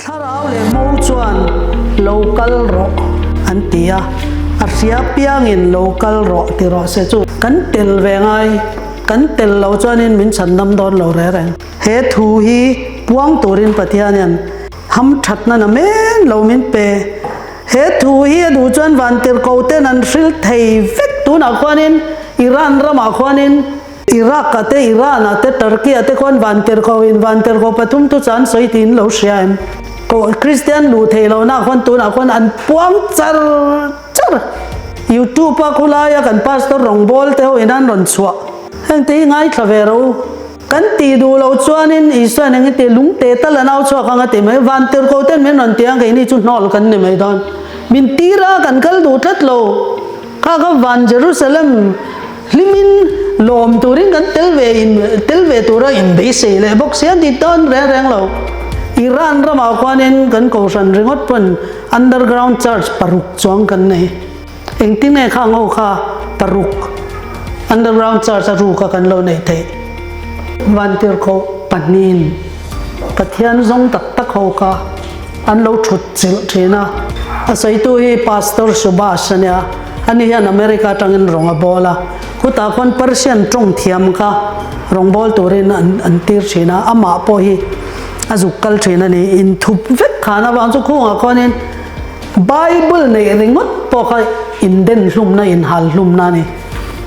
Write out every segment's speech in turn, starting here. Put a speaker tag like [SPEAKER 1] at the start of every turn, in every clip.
[SPEAKER 1] Tharau le mo chuan local ro antia arsia piangin local ro ti ro se chu kan tel ve ngai kan tel lo chuanin min chan nam don lo re reng he thu hi puang turin pathianian ham thatna na men lo min pe he thu hi du chuan Vantirhkoh ten an hril thei vek tu na khwanin Iran rama khwanin Iraq ate Iran ate Turkey ate khwan Vantirhkoh pathum tu chan soi tin lo hriam ko Christian lu thei lo na khwan tu na khwan an puang char YouTube pa khulaya kan pastor rongbol te ho inan ron chua heng te ngai thavero kan ti du lo chuanin Israel ngi te lung te talanau chua khanga te mai Vantirhkoh ten men non tiang ke ni chu nol kan ni mai don min tira kan kal du that lo ka van Jerusalem limin lom turin kan telve tura in be se le bok sia di ton reng lo Iran rama khwanin kan ko san ringot pon underground church paruk chuang kan nei engting ne khang ho kha paruk underground church ru ka kan lo nei the Vantirhkoh panin pathian zong tak ho ka an lo thut chil thina asai tu hi pastor Subhash ania ani hian America tangin ronga bola khuta khon Persian tong thiam ka rongbol turin an tir thina ama po hi azukal thina ni in thup vek khana wang chu khunga khonin Bible nei ringot po kha in den hlum na in hal hlum na ni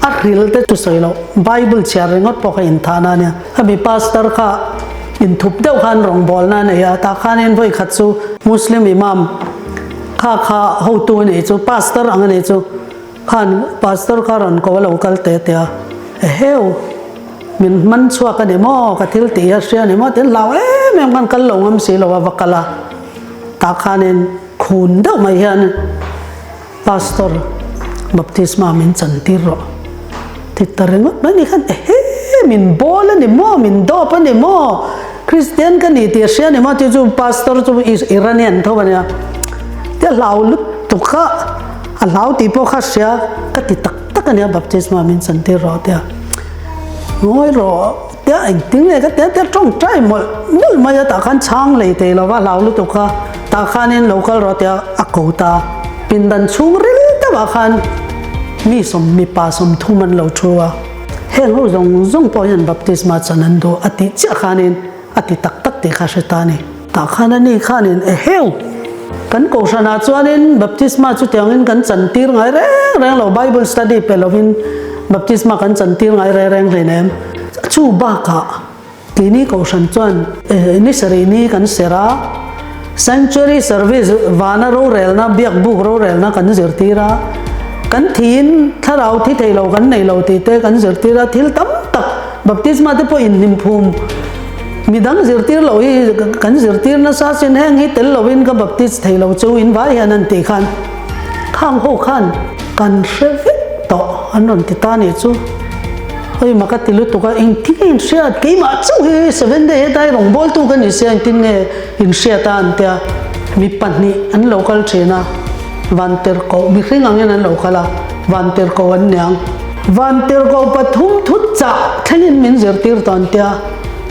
[SPEAKER 1] a ril te tu soilo Bible chia ringot po kha in thana nia ami pastor kha in thup deuh khan rongbol na ne ya ta khanin voi khat chu Muslim imam kha ho tu ni chu pastor ang ni chu khan pastor karon ko local te te heu min man chua ka ni mo ka thil ti a sia ni mo ten law mem kan kal lo ngam si lo wa kala ta khanin khun deuh mai hian pastor baptisma min chanti ro ti tareng mai ni khan min bol ni mo min do pa ni mo Christian kan ni ti sia ni mo ti chu pastor chu is Iranian tho ba nia te law lut tu kha a law ti po kha sia ka ti tak ania baptisma min chanti ro te ngoi ro te anh tiếng này cái te trong trai mol mai ta khan chang le te lo wa law lut tu kha ta khanin local ro te a ko ta pin dan chung ril ta ba khan mi pa som thu man lo thua heng ho zong po yan baptisma chanan do ati cha khanin ati tak te kha shetani ta khanani khanin heu kan ko sana chuanin baptisma chu tiangin kan chantir ngai reng lo Bible study pelovin baptisma kan chantir ngai reng hlenem chu ba ka tini ko san chuan ni sari ni kan sera sanctuary service vana ro rel na biak buk ro rel na kan zirtira kan thin tharau thi thei lo kan nei lo ti te kan zirtira thil tam tak baptisma te po in nim phum midang zirtir lo hi kan zirtir na sa sin heng hi tel lovin ka baptist thei lo chu in vai hanan ti khan khang ho khan kan revit to anon ti ta ni chu oi maka tilu to ka in tin sia ke ma chu hi 7 day dai rong bol tu kan ni sia tin ne in sia ta an tia mi pan ni an local chena Vantirhkoh mi khring angen an local Vantirhkoh an nyang Vantirhkoh pathum Thuchah thanin min zirtir ton tia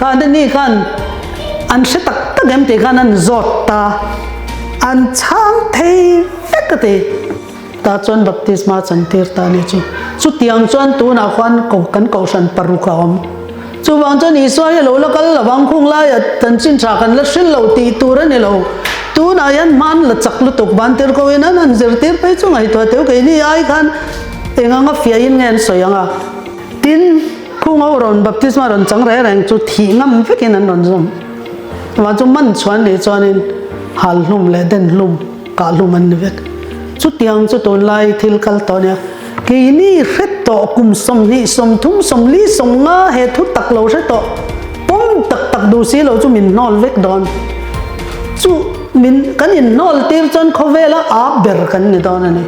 [SPEAKER 1] kan ni kan an se tak em te kan an zot ta an chang thei vekate ta chon baptisma chantir ta ni chu tiang chon tu na khwan ko kan ko san paruka om chu wang chon Israel lo lokal lawang khung la ya tan chin tra kan la sil lo ti tu ra ni lo tu na yan man la chak lu tok Vantirhkoh in an zirtir pe chu ngai to te ke ni ai khan enganga fia in ngen soyanga tin khung ron baptisma ron chang re reng chu thi ngam vekin an ron zom wa chu man chuan le chuanin hal hlum le den hlum ka hlum an vek chu tiang chu ton lai thil kal to nya ke ni hret to kum som ni som thum som li som nga he thu tak lo se to pom tak du si lo chu min nol vek don chu min kan in nol tir chon khovela a ber kan ni don ani